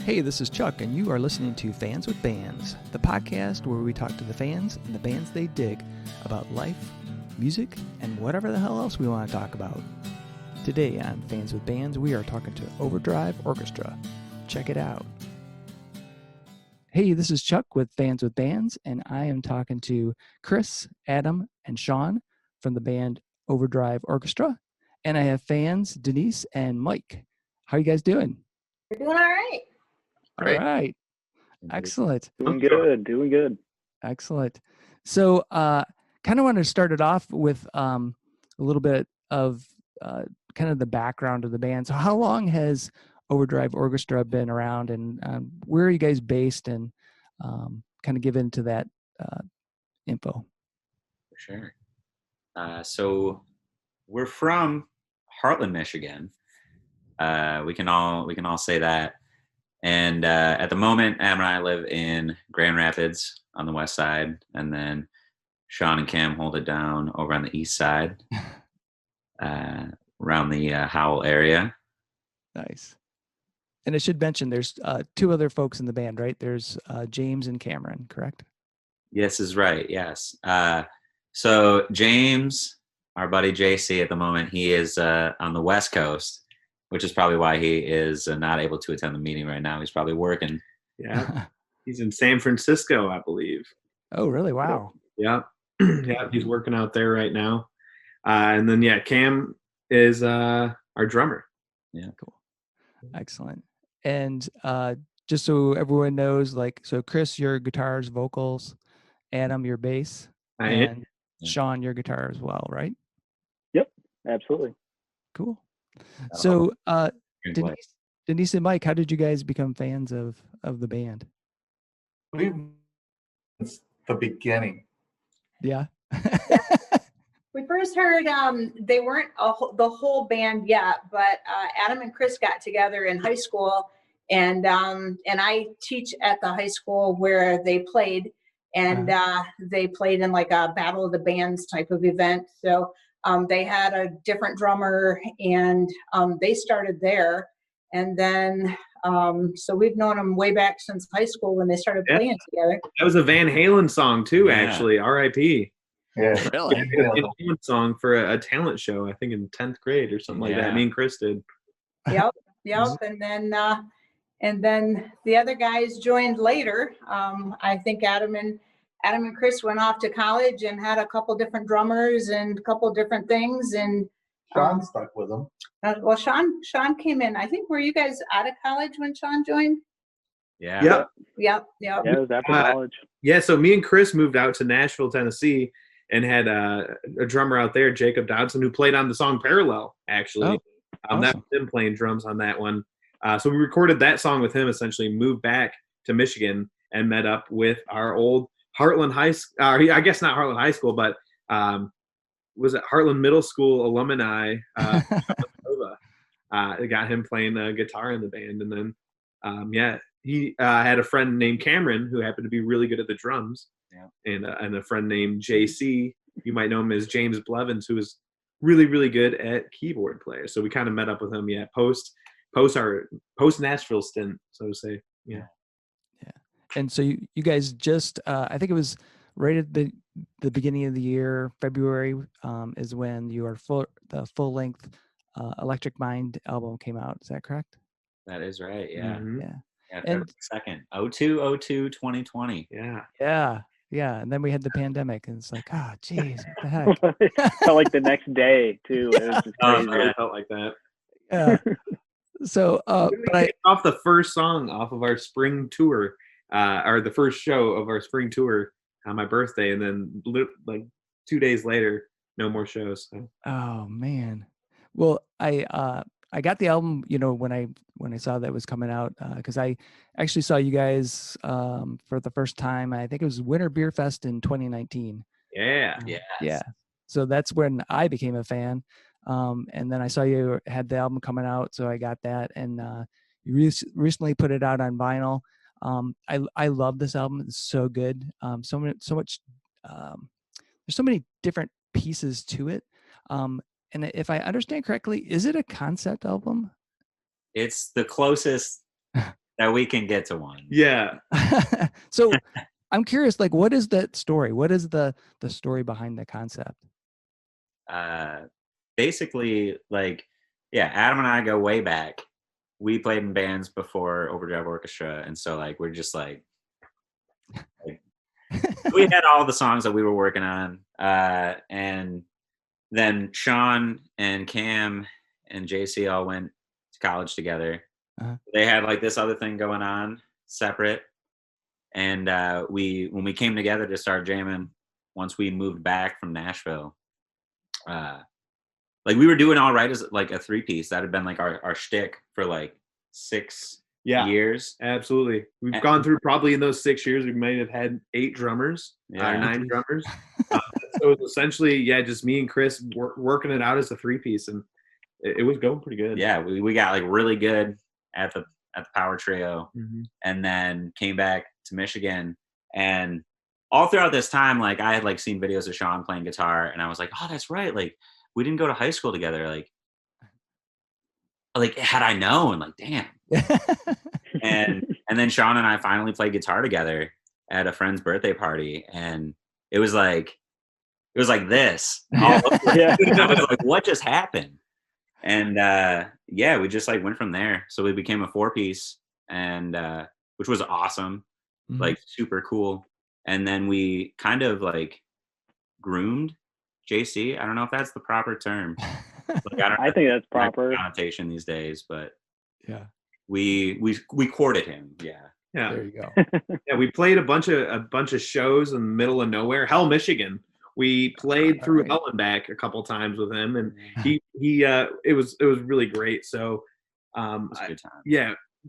Hey, this is Chuck, and you are listening to Fans with Bands, the podcast where we talk to the fans and the bands they dig about life, music, and whatever the hell else we want to talk about. Today on Fans with Bands, we are talking to Overdrive Orchestra. Check it out. Hey, this is Chuck with Fans with Bands, and I am talking to Chris, Adam, and Shaun from the band Overdrive Orchestra. And I have fans, Denise and Mike. How are you guys doing? We're doing all right. All right. Excellent. Doing good. Excellent. So kind of want to start it off with a little bit of kind of the background of the band. So how long has Overdrive Orchestra been around, and where are you guys based, and kind of give into that info? For sure. So we're from Hartland, Michigan. We can all say that. And at the moment, Adam and I live in Grand Rapids on the west side, and then Shaun and Cam hold it down over on the east side, around the Howell area. Nice. And I should mention there's two other folks in the band, right? There's James and Cameron, correct? Yes, is right. Yes. So James, our buddy JC, at the moment, he is on the West Coast, which is probably why he is not able to attend the meeting right now. He's probably working. Yeah. He's in San Francisco, I believe. Oh, really? Wow. Yeah. Yeah, he's working out there right now. And then, Cam is our drummer. Yeah. Cool. Excellent. And just so everyone knows, so Chris, your guitars, vocals, Adam, your bass, and Shaun, your guitar as well, right? Yep, absolutely. Cool. So, Denise and Mike, how did you guys become fans of the band? It's the beginning. Yeah. We first heard they weren't the whole band yet, but Adam and Chris got together in high school, and I teach at the high school where they played, and they played in like a Battle of the Bands type of event. So they had a different drummer, and they started there. And then, so we've known them way back since high school when they started playing together. That was a Van Halen song too, actually. R.I.P. Yeah, really. Van Halen song for a talent show, I think in 10th grade or something like that. Me and Chris did. Yep. And then the other guys joined later. I think Adam and Chris went off to college and had a couple different drummers and a couple different things. And Shaun stuck with them. Well, Shaun came in. I think, were you guys out of college when Shaun joined? Yeah. Yep. Yeah, it was after college. Yeah, so me and Chris moved out to Nashville, Tennessee, and had a drummer out there, Jacob Dodson, who played on the song Parallel, actually. Awesome. That was him playing drums on that one. So we recorded that song with him, essentially moved back to Michigan and met up with our old Hartland High School, I guess not Hartland High School, but was it Hartland Middle School alumni? Got him playing guitar in the band. And then, he had a friend named Cameron who happened to be really good at the drums. Yeah. And a friend named JC, you might know him as James Blevins, who was really, really good at keyboard player. So we kind of met up with him, post Nashville stint, so to say. Yeah. And so you guys just, I think it was right at the beginning of the year, February, is when your the full length Electric Mind album came out. Is that correct? That is right. Yeah. Mm-hmm. Yeah. And second, 02/02/2020. Yeah. Yeah. And then we had the pandemic, and it's like, geez, what the heck? Felt like the next day too. It was just crazy. It felt like that. Yeah. So, but off the first song off of our spring tour, or the first show of our spring tour on my birthday, and then like 2 days later, no more shows. So. Oh man. Well, I got the album, when I saw that was coming out, because I actually saw you guys for the first time. I think it was Winter Beer Fest in 2019. Yeah. Yeah. So that's when I became a fan. And then I saw you had the album coming out, so I got that, and you recently put it out on vinyl. I love this album. It's so good. So much. There's so many different pieces to it. And if I understand correctly, is it a concept album? It's the closest that we can get to one. Yeah. So I'm curious, like, what is that story? What is the story behind the concept? Basically, like, yeah, Adam and I go way back. We played in bands before Overdrive Orchestra, and so like we're just like we had all the songs that we were working on, and then Shaun and Cam and JC all went to college together. They had like this other thing going on separate, and when we came together to start jamming, once we moved back from Nashville, like we were doing all right as like a 3-piece. That had been like our shtick for like 6 years. Absolutely. We've gone through probably in those 6 years, we might have had 8 drummers, or 9 drummers. So it was essentially, just me and Chris working it out as a 3-piece, and it was going pretty good. Yeah, we got like really good at the power trio, and then came back to Michigan. And all throughout this time, like I had like seen videos of Shaun playing guitar, and I was like, oh, that's right. Like we didn't go to high school together. Like had I known, like damn. and then Shaun and I finally played guitar together at a friend's birthday party, and it was like this. I was like, what just happened? And we just like went from there. So we became a 4-piece, and which was awesome, like super cool. And then we kind of like groomed JC. I don't know if that's the proper term. Like, I think that's proper connotation these days, but yeah, we courted him. Yeah. There you go. We played a bunch of shows in the middle of nowhere, Hell, Michigan. We played through Hell and back a couple times with him, and he it was really great. So it was a good time.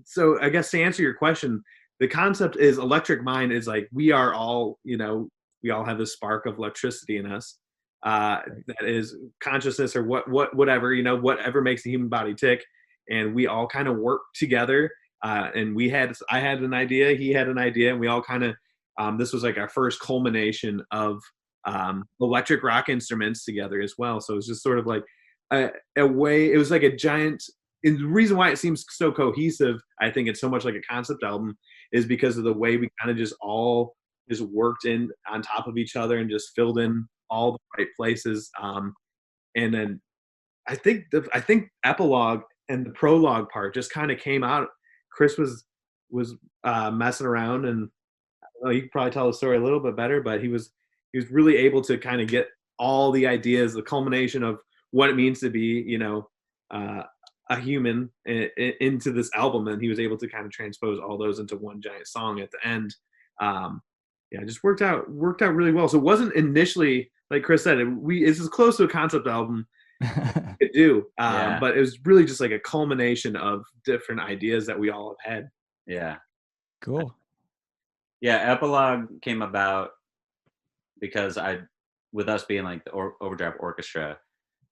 So I guess to answer your question, the concept is Electric Mind is like we are all, we all have this spark of electricity in us. That is consciousness or whatever, whatever makes the human body tick, and we all kind of work together. And I had an idea, he had an idea, and we all kind of this was like our first culmination of electric rock instruments together as well. So it was just sort of like a way, it was like a giant, and the reason why it seems so cohesive, I think it's so much like a concept album, is because of the way we kind of just all just worked in on top of each other and just filled in all the right places. And then I think epilogue and the prologue part just kind of came out. Chris was messing around, and you could probably tell the story a little bit better, but he was really able to kind of get all the ideas, the culmination of what it means to be, a human into this album, and he was able to kind of transpose all those into one giant song at the end. It just worked out really well. So it wasn't initially, like Chris said, it's as close to a concept album could do, but it was really just like a culmination of different ideas that we all have had. Yeah. Cool. Yeah, Epilogue came about because with us being like the Overdrive Orchestra,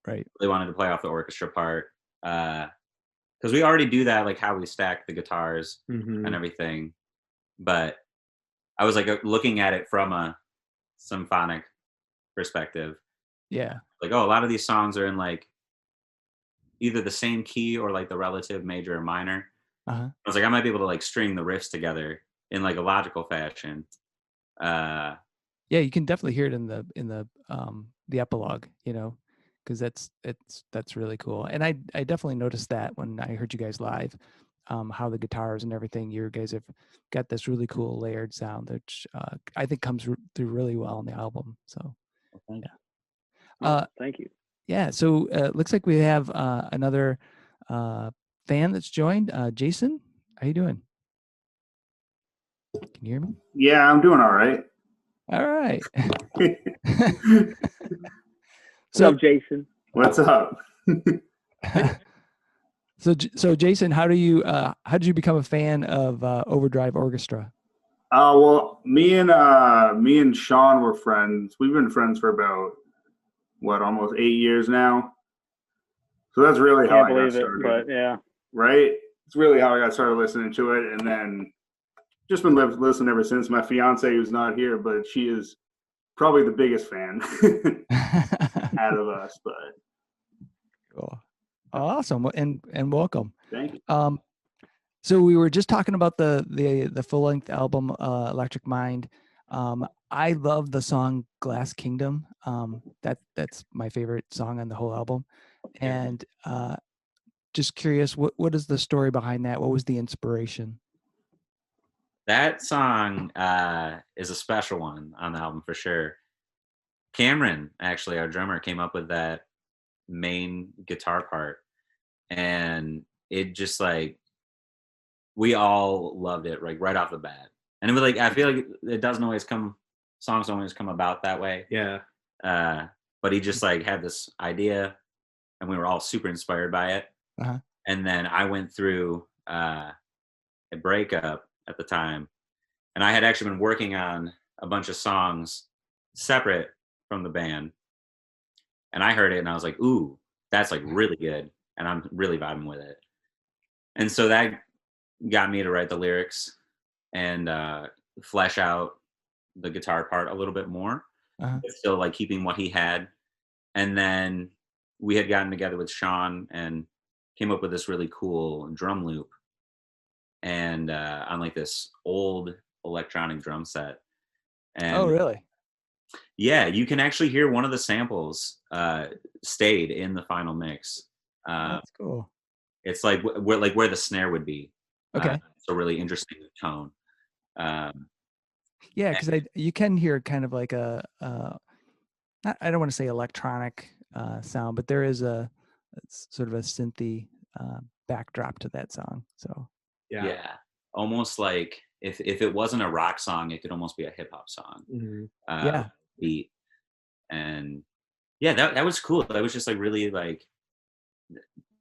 right? They wanted to play off the orchestra part, because we already do that, like how we stack the guitars and everything. But I was like looking at it from a symphonic perspective. Yeah. Like, oh, a lot of these songs are in like either the same key or like the relative major or minor. I was like, I might be able to like string the riffs together in like a logical fashion. Yeah, you can definitely hear it in the epilogue, because that's really cool. And I definitely noticed that when I heard you guys live, how the guitars and everything, you guys have got this really cool layered sound that I think comes through really well on the album. So thank you. Yeah, so looks like we have another fan that's joined. Jason, how you doing? Can you hear me? Yeah, I'm doing all right. All right. What's up, Jason? What's up? So Jason, how did you become a fan of Overdrive Orchestra? Well, me and Shaun were friends. We've been friends for about almost 8 years now. So that's really how I got started. But yeah, right. It's really how I got started listening to it, and then just been listening ever since. My fiance, who's not here, but she is probably the biggest fan out of us. But cool, awesome, and welcome. Thank you. So we were just talking about the full length album, Electric Mind. I love the song Glass Kingdom. That's my favorite song on the whole album. And just curious, what is the story behind that? What was the inspiration? That song is a special one on the album for sure. Cameron, actually, our drummer, came up with that main guitar part, and it just like we all loved it like right off the bat. And it was like I feel like it doesn't always come, songs don't always come about that way. Yeah. But he just like had this idea, and we were all super inspired by it. Uh-huh. And then I went through a breakup at the time, and I had actually been working on a bunch of songs separate from the band, and I heard it and I was like, ooh, that's like really good, and I'm really vibing with it. And so that got me to write the lyrics and flesh out the guitar part a little bit more, but still like keeping what he had. And then we had gotten together with Shaun and came up with this really cool drum loop, and on like this old electronic drum set. And oh, really? yeah, you can actually hear one of the samples stayed in the final mix. That's cool. It's like where the snare would be. Okay. So really interesting tone. Yeah, because you can hear kind of like I don't want to say electronic sound, but there is a sort of a synthy backdrop to that song. So yeah, almost like if it wasn't a rock song, it could almost be a hip hop song. Mm-hmm. Beat. And yeah, that was cool. That was just like really like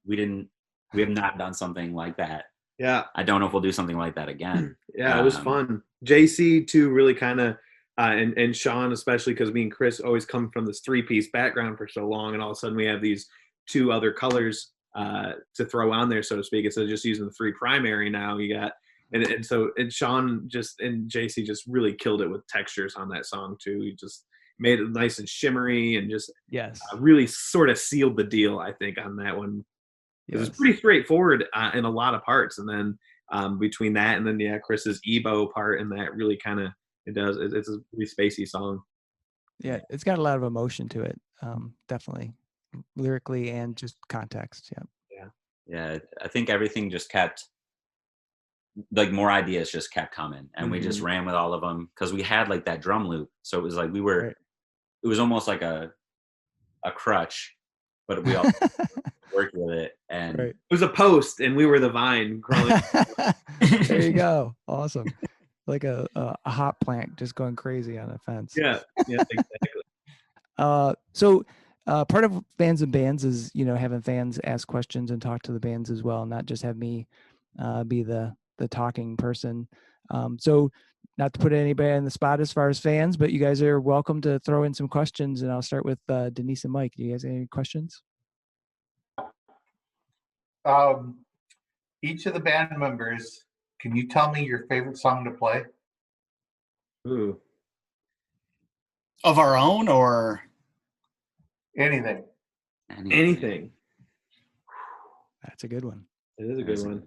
we have not done something like that. Yeah. I don't know if we'll do something like that again. Yeah, it was fun. JC too, really kind of, and Shaun especially, because me and Chris always come from this 3-piece background for so long, and all of a sudden we have these 2 other colors to throw on there, so to speak. Instead of just using the 3 primary, now you got, and so Shaun and JC just really killed it with textures on that song too. He just made it nice and shimmery, and just really sort of sealed the deal, I think, on that one. It was pretty straightforward in a lot of parts, and then between that and then Chris's Ebo part, and that really kind of it's a really spacey song. Yeah, it's got a lot of emotion to it, definitely, lyrically and just context. Yeah. I think everything just kept like more ideas just kept coming, and we just ran with all of them because we had like that drum loop, so it was like it was almost like a crutch, but we all worked with it, and it was a post and we were the vine growing. There you go. Awesome. Like a hot plant just going crazy on a fence. Yeah, exactly. So part of Fans and Bands is, having fans ask questions and talk to the bands as well, not just have me be the talking person. So not to put anybody on the spot as far as fans, but you guys are welcome to throw in some questions, and I'll start with Denise and Mike. Do you guys have any questions? Each of the band members, can you tell me your favorite song to play? Ooh. Of our own or Anything. That's a good one. It is a good one.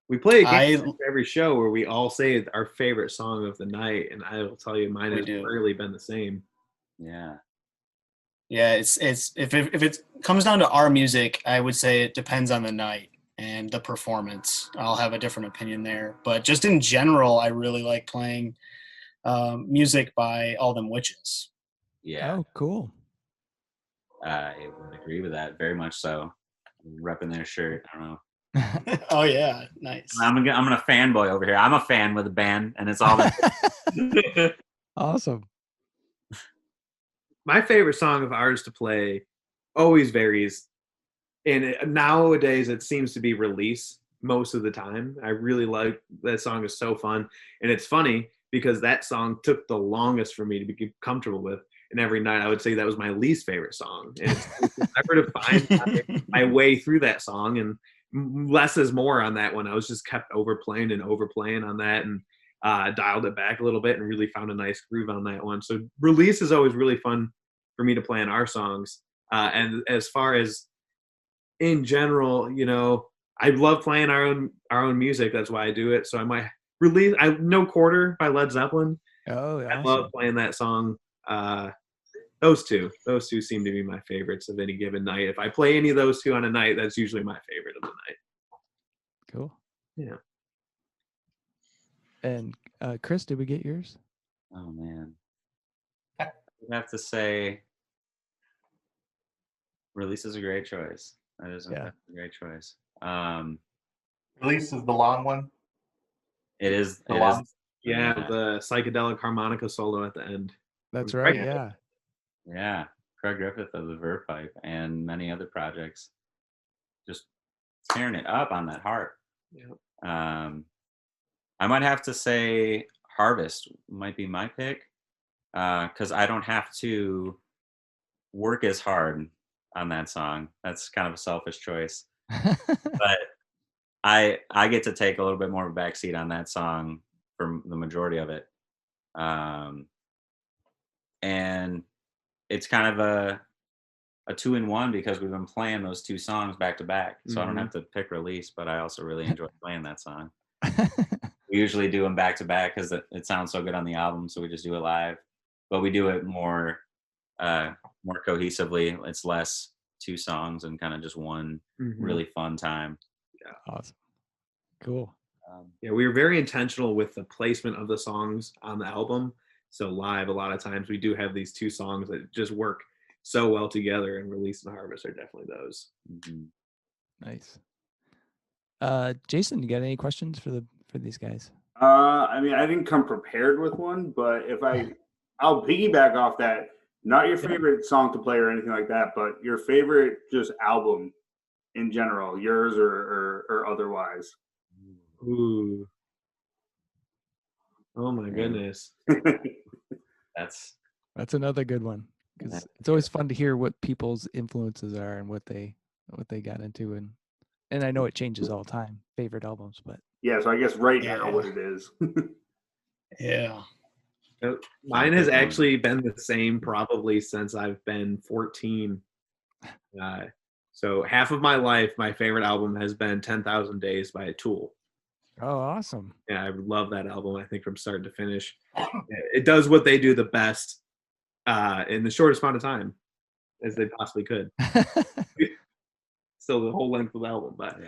We play a game for every show where we all say our favorite song of the night, and I will tell you, mine has rarely been the same. Yeah. Yeah, it's if it comes down to our music, I would say it depends on the night and the performance. I'll have a different opinion there, but just in general, I really like playing music by All Them Witches. Yeah. Oh, cool. I would agree with that very much. So, repping their shirt. I don't know. Oh yeah, nice. I'm gonna fanboy over here. I'm a fan with a band, and it's all that. Awesome. My favorite song of ours to play always varies, and nowadays it seems to be Release most of the time. I really like that song. Is so fun, and it's funny because that song took the longest for me to be comfortable with, and every night I would say that was my least favorite song, and it's never to find my way through that song, and less is more on that one. I was just kept overplaying on that, and dialed it back a little bit and really found a nice groove on that one. So Release is always really fun for me to play on our songs. And as far as in general, I love playing our own music. That's why I do it. So I might release No Quarter by Led Zeppelin. Oh, I awesome. love playing that song. Those two seem to be my favorites of any given night. If I play any of those two on a night, that's usually my favorite of the night. Cool. Yeah. And Chris, did we get yours? Oh man, I have to say, Release is a great choice. That is a great choice. Release is the long one. It is. The It long- is. Yeah, the psychedelic harmonica solo at the end. That's right. Yeah. Yeah, Craig Griffith of the Verve Pipe and many other projects, just tearing it up on that harp. Yeah. I might have to say Harvest might be my pick because I don't have to work as hard on that song. That's kind of a selfish choice, but I get to take a little bit more of a backseat on that song for the majority of it, and it's kind of a 2-in-1 because we've been playing those two songs back to back. So I don't have to pick Release, but I also really enjoy playing that song. We usually do them back to back because it sounds so good on the album, so we just do it live. But we do it more cohesively. It's less two songs and kind of just one really fun time. Yeah. Awesome. Cool. Yeah, we were very intentional with the placement of the songs on the album. So live, a lot of times we do have these two songs that just work so well together, and Release and Harvest are definitely those. Nice. Jason, you got any questions for these guys? I mean, I didn't come prepared with one, but I'll piggyback off that. Not your favorite song to play or anything like that, but your favorite just album in general, yours or otherwise. Ooh. Oh my goodness. That's another good one, because it's always fun to hear what people's influences are and what they got into, and I know it changes all the time, favorite albums, but yeah, so I guess right now what it is. Yeah. Mine has actually been the same probably since I've been 14. So half of my life, my favorite album has been 10,000 Days by Tool. Oh, awesome. Yeah, I love that album, I think, from start to finish. It does what they do the best in the shortest amount of time as they possibly could. Still the whole length of the album. But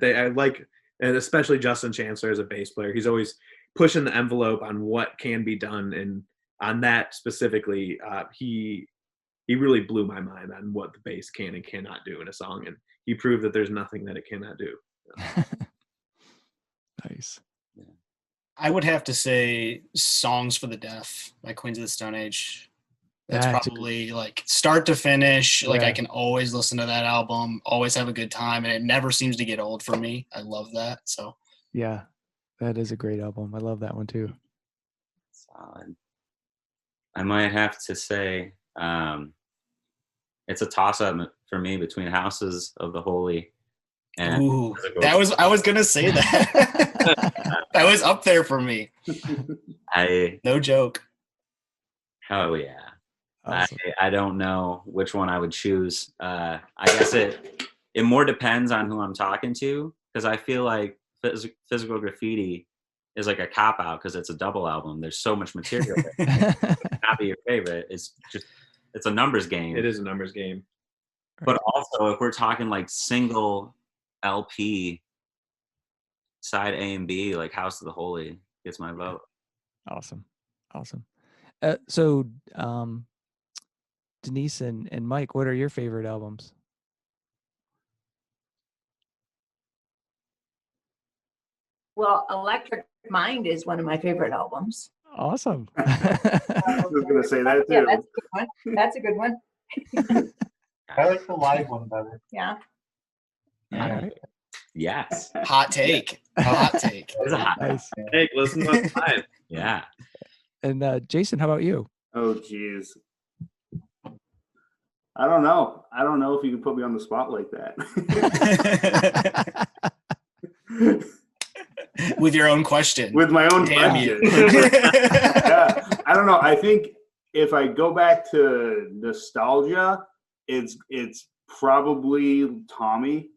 I like, and especially Justin Chancellor as a bass player. He's always pushing the envelope on what can be done. And on that specifically, he really blew my mind on what the bass can and cannot do in a song. And he proved that there's nothing that it cannot do. Nice. I would have to say Songs for the Deaf by Queens of the Stone Age. That's probably like start to finish. Like I can always listen to that album, always have a good time, and it never seems to get old for me. I love that. So yeah, that is a great album. I love that one too. Solid. I might have to say it's a toss-up for me between Houses of the Holy and I was gonna say that. That was up there for me. No joke. Oh yeah. Awesome. I don't know which one I would choose. I guess it more depends on who I'm talking to, because I feel like Physical Graffiti is like a cop-out because it's a double album. There's so much material there. Not be your favorite. It's a numbers game. It is a numbers game. But also, if we're talking like single LP, side A and B, like House of the Holy gets my vote. Awesome. So Denise and Mike, what are your favorite albums? Well, Electric Mind is one of my favorite albums. Awesome. I was going to say that too. Yeah, that's a good one. I like the live one better. Yeah. All right. Yes. Hot take. Hot take. It's a hot Nice. Hey, listen to it live. Yeah. And Jason, how about you? Oh, geez. I don't know. I don't know if you can put me on the spot like that. With your own question. With my own Damn question. you. Yeah. I don't know. I think if I go back to nostalgia, it's probably Tommy.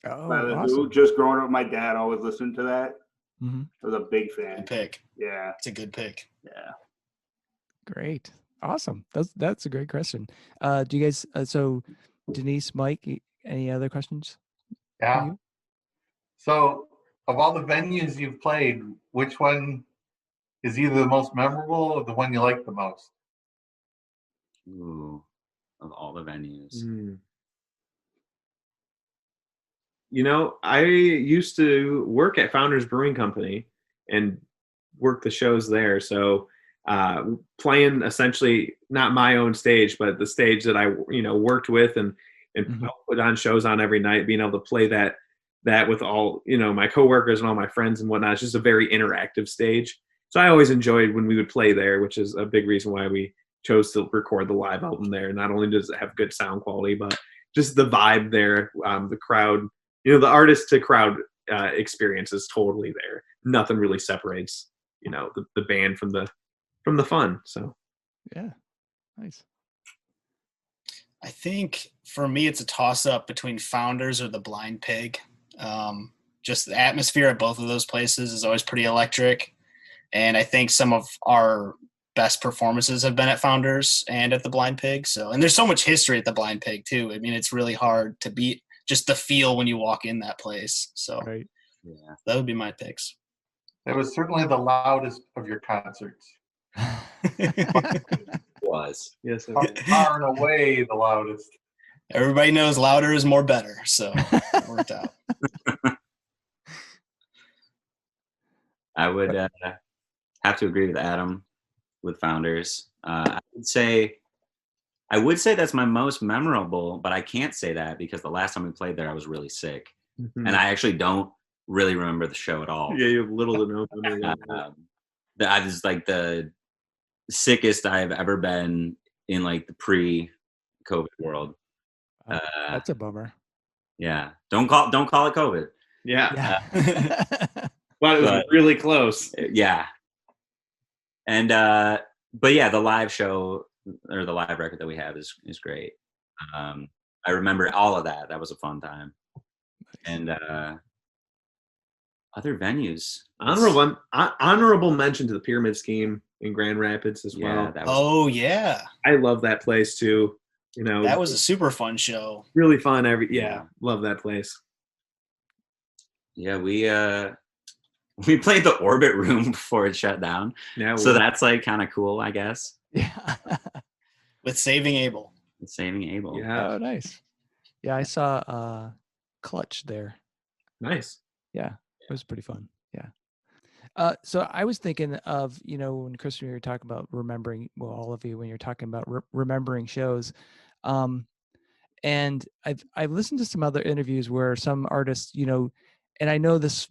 Oh, By the Who. awesome. Just growing up, my dad always listened to that. Mm-hmm. I was a big fan. Good pick. Yeah. It's a good pick. Yeah. Great. Awesome. That's a great question. Do you guys, so Denise, Mike, any other questions? for Yeah. you? So, of all the venues you've played, which one is either the most memorable or the one you like the most? Ooh, of all the venues. You know, I used to work at Founders Brewing Company and work the shows there. So playing essentially not my own stage, but the stage that I worked with and put on shows on every night, being able to play that with all my coworkers and all my friends and whatnot. It's just a very interactive stage. So I always enjoyed when we would play there, which is a big reason why we chose to record the live album there. Not only does it have good sound quality, but just the vibe there, the crowd. The artist to crowd experience is totally there. Nothing really separates, the band from the fun. So, yeah, nice. I think for me, it's a toss up between Founders or the Blind Pig. Just the atmosphere at both of those places is always pretty electric. And I think some of our best performances have been at Founders and at the Blind Pig. And there's so much history at the Blind Pig too. I mean, it's really hard to beat just the feel when you walk in that place. So right. Yeah, that would be my picks. That was certainly the loudest of your concerts. It was. Yes, far and away the loudest. Everybody knows louder is more better, so it worked out. I would have to agree with Adam with Founders. I would say that's my most memorable, but I can't say that because the last time we played there, I was really sick, and I actually don't really remember the show at all. Yeah, you have little to no memory. I was like the sickest I've ever been in like the pre-COVID world. That's a bummer. Yeah, don't call it COVID. Yeah. But it was really close. Yeah. And but yeah, the live show or the live record that we have is great. I remember all of that. That was a fun time. And other venues. Honorable mention to the Pyramid Scheme in Grand Rapids as well. Yeah. I love that place too. That was a super fun show. Really fun. Love that place. Yeah, we played the Orbit Room before it shut down. Yeah, so that's like kind of cool, I guess. Yeah. With Saving Abel. Yeah. Oh, nice. Yeah, I saw Clutch there. Nice. Yeah, it was pretty fun. Yeah. So I was thinking of, when Chris, you were talking about remembering, well, all of you, when you're talking about remembering shows, and I've listened to some other interviews where some artists, and I know this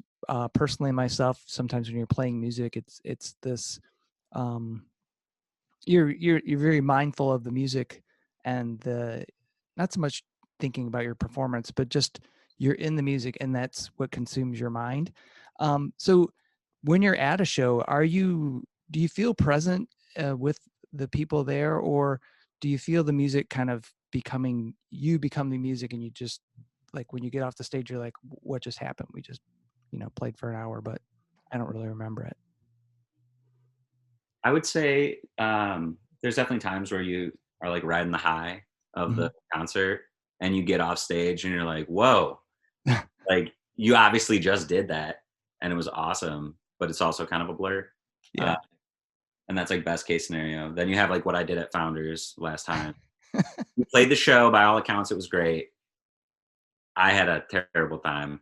personally myself, sometimes when you're playing music, it's this, you're very mindful of the music and not so much thinking about your performance, but just you're in the music and that's what consumes your mind. So when you're at a show, do you feel present with the people there, or do you feel the music kind of become the music, and you just, like, when you get off the stage, you're like, what just happened? We just, played for an hour, but I don't really remember it. I would say there's definitely times where you are like riding the high of the concert and you get off stage and you're like, whoa, like you obviously just did that and it was awesome, but it's also kind of a blur. Yeah. And that's like best case scenario. Then you have like what I did at Founders last time. We played the show. By all accounts, it was great. I had a terrible time.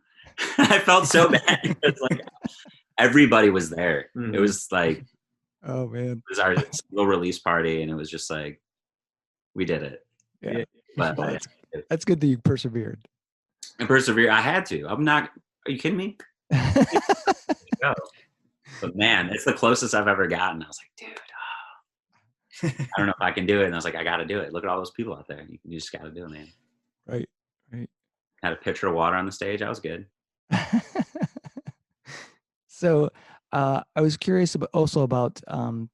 I felt so bad because like everybody was there. Mm-hmm. It was like, oh man, it was our single release party, and it was just like, we did it. Yeah, but well, that's good that you persevered. And persevere. I had to. I'm not. Are you kidding me? No. But man, it's the closest I've ever gotten. I was like, dude, I don't know if I can do it. And I was like, I got to do it. Look at all those people out there. You just got to do it, man. Right. Had a pitcher of water on the stage. I was good. So I was curious about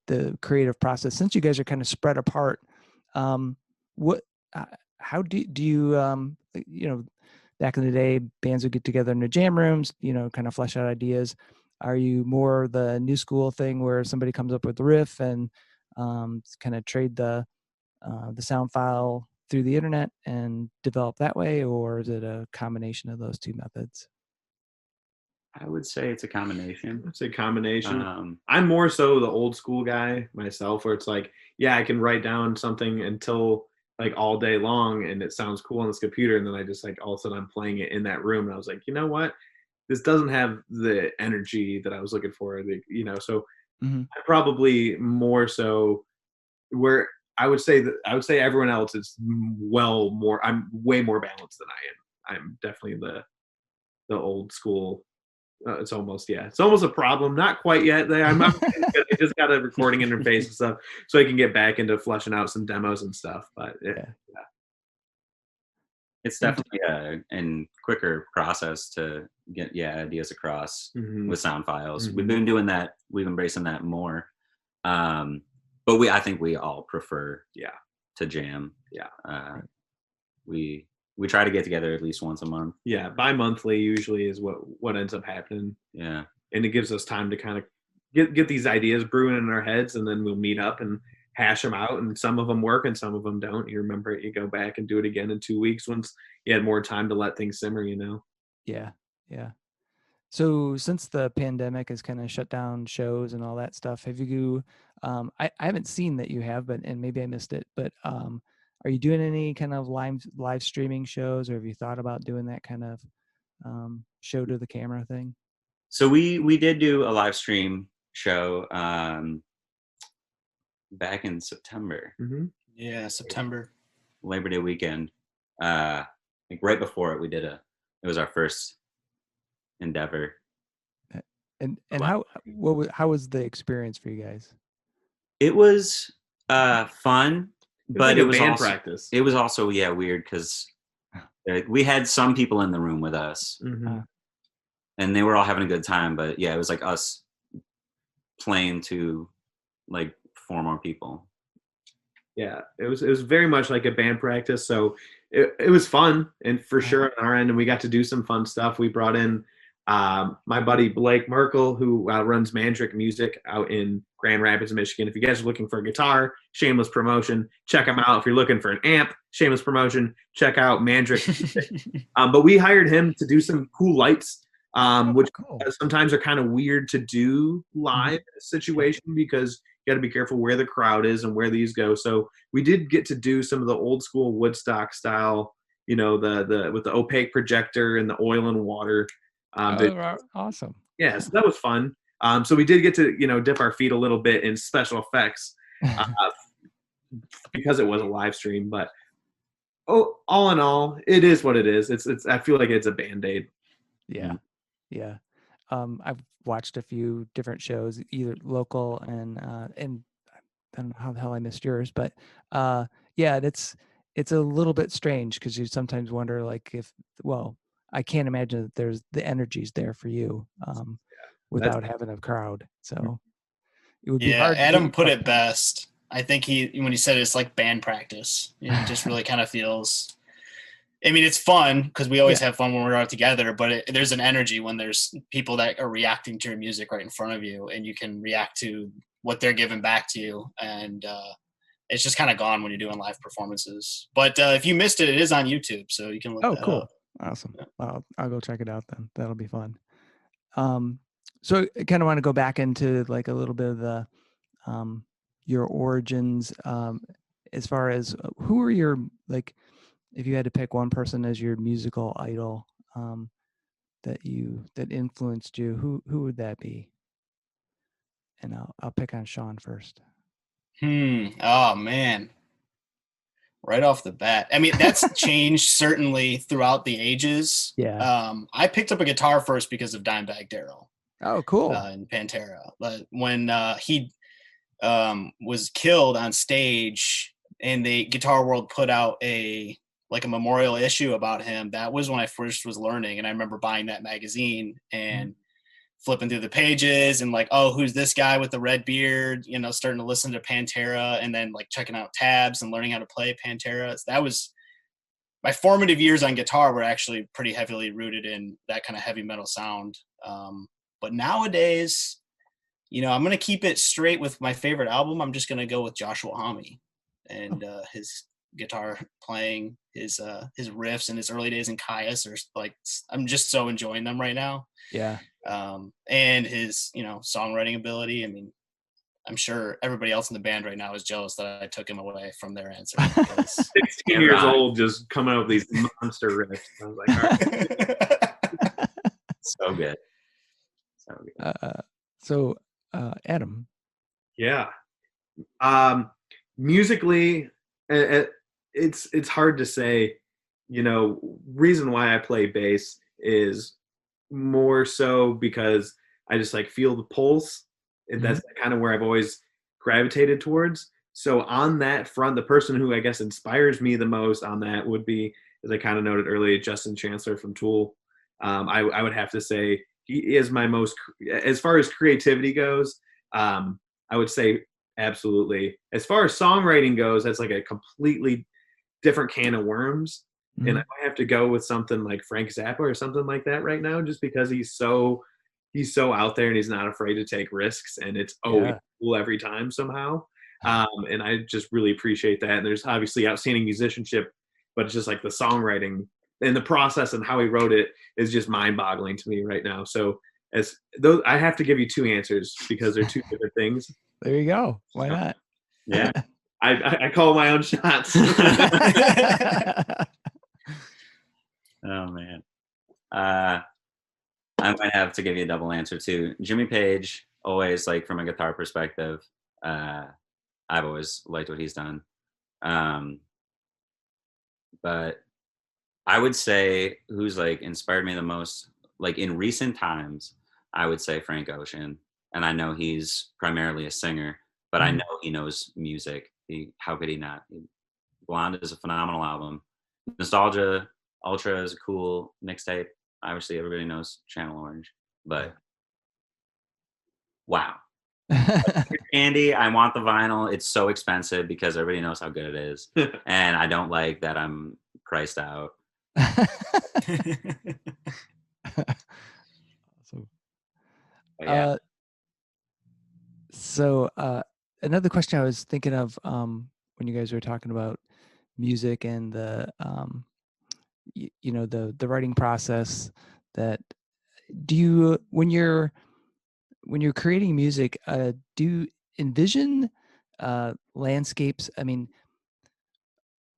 the creative process. Since you guys are kind of spread apart, how do you, the back in the day, bands would get together in the jam rooms, kind of flesh out ideas. Are you more the new school thing where somebody comes up with the riff and kind of trade the sound file through the internet and develop that way, or is it a combination of those two methods? I would say it's a combination. It's a combination. I'm more so the old school guy myself, where it's like, yeah, I can write down something until like all day long and it sounds cool on this computer, and then I just like all of a sudden I'm playing it in that room and I was like, you know what, this doesn't have the energy that I was looking for. So I'm probably more so where I would say everyone else is I'm way more balanced than I am. I'm definitely the old school. It's almost a problem. Not quite yet. I just got a recording interface and stuff, so I can get back into fleshing out some demos and stuff. But yeah. It's definitely a quicker process to get ideas across with sound files. We've been doing that. We've embracing that more. But I think we all prefer to jam. We try to get together at least once a month. Yeah, bi-monthly usually is what ends up happening. Yeah. And it gives us time to kind of get these ideas brewing in our heads, and then we'll meet up and hash them out, and some of them work and some of them don't. You remember it, you go back and do it again in 2 weeks once you had more time to let things simmer, Yeah. So since the pandemic has kind of shut down shows and all that stuff, have you I haven't seen that you have, and maybe I missed it, but are you doing any kind of live streaming shows, or have you thought about doing that kind of show to the camera thing? So we did do a live stream show back in September. Yeah, September. Labor Day weekend. Like right before it, it was our first endeavor. And how was the experience for you guys? It was fun. But it was band also practice. It was also weird because we had some people in the room with us, and they were all having a good time. But it was like us playing to like 4 more people. Yeah, it was very much like a band practice. So it was fun, and for sure on our end, and we got to do some fun stuff. We brought in my buddy Blake Merkel, who runs Mandrick Music out in Grand Rapids, Michigan. If you guys are looking for a guitar, shameless promotion, check them out. If you're looking for an amp, shameless promotion, check out Mandrick Music. But we hired him to do some cool lights, which sometimes are kind of weird to do live situation because you got to be careful where the crowd is and where these go. So we did get to do some of the old school Woodstock style, the with the opaque projector and the oil and water. Awesome. Yeah, so that was fun. So we did get to, dip our feet a little bit in special effects because it was a live stream. But all in all, it is what it is. It's. I feel like it's a Band-Aid. Yeah. I've watched a few different shows, either local and I don't know how the hell I missed yours, but it's a little bit strange because you sometimes wonder I can't imagine that there's the energy's there for you without having a crowd. So it would be hard. Adam put it best. I think when he said it's like band practice, it just really kind of feels. I mean, it's fun because we always have fun when we're out together, but there's an energy when there's people that are reacting to your music right in front of you, and you can react to what they're giving back to you. And it's just kind of gone when you're doing live performances. But if you missed it, it is on YouTube, so you can look that cool. up. Awesome. I'll go check it out then. That'll be fun. So I kind of want to go back into like a little bit of the your origins as far as who are your, like, if you had to pick one person as your musical idol that influenced you, who would that be? And I'll pick on Shaun first. Oh man. Right off the bat. I mean, that's changed certainly throughout the ages. Yeah. I picked up a guitar first because of Dimebag Darrell. Oh, cool. In Pantera. But when he was killed on stage and the Guitar World put out a memorial issue about him, that was when I first was learning. And I remember buying that magazine and flipping through the pages and like, oh, who's this guy with the red beard, starting to listen to Pantera, and then like checking out tabs and learning how to play Pantera. That was my formative years on guitar were actually pretty heavily rooted in that kind of heavy metal sound. But nowadays, I'm going to keep it straight with my favorite album. I'm just going to go with Joshua Homme and his guitar playing, his riffs and his early days in Caius are like, I'm just so enjoying them right now. Yeah. And his, songwriting ability. I mean, I'm sure everybody else in the band right now is jealous that I took him away from their answer. 16 years old, just coming out with these monster riffs. I was like, all right. So good. So Adam. Yeah. Musically, it's hard to say. Reason why I play bass is more so because I just like feel the pulse. And that's kind of where I've always gravitated towards. So on that front, the person who I guess inspires me the most on that would be, as I kind of noted earlier, Justin Chancellor from Tool. I would have to say he is my most, as far as creativity goes, I would say absolutely. As far as songwriting goes, that's like a completely different can of worms. Mm-hmm. And I might have to go with something like Frank Zappa or something like that right now, just because he's so out there and he's not afraid to take risks, and it's always cool every time somehow. And I just really appreciate that. And there's obviously outstanding musicianship, but it's just like the songwriting and the process and how he wrote it is just mind-boggling to me right now. So as those, I have to give you two answers because they're two different things. There you go. Why not? Yeah. I call my own shots. Oh man. I might have to give you a double answer too. Jimmy Page, always, like, from a guitar perspective, I've always liked what he's done. But I would say who's like inspired me the most, like in recent times, I would say Frank Ocean. And I know he's primarily a singer, but I know he knows music. How could he not? Blonde is a phenomenal album. Nostalgia Ultra is a cool mixtape. Obviously, everybody knows Channel Orange, but wow. Candy, I want the vinyl. It's so expensive because everybody knows how good it is. And I don't like that I'm priced out. Awesome. Yeah. So another question I was thinking of when you guys were talking about music and the the writing process, that do you when you're creating music, do you envision landscapes? I mean,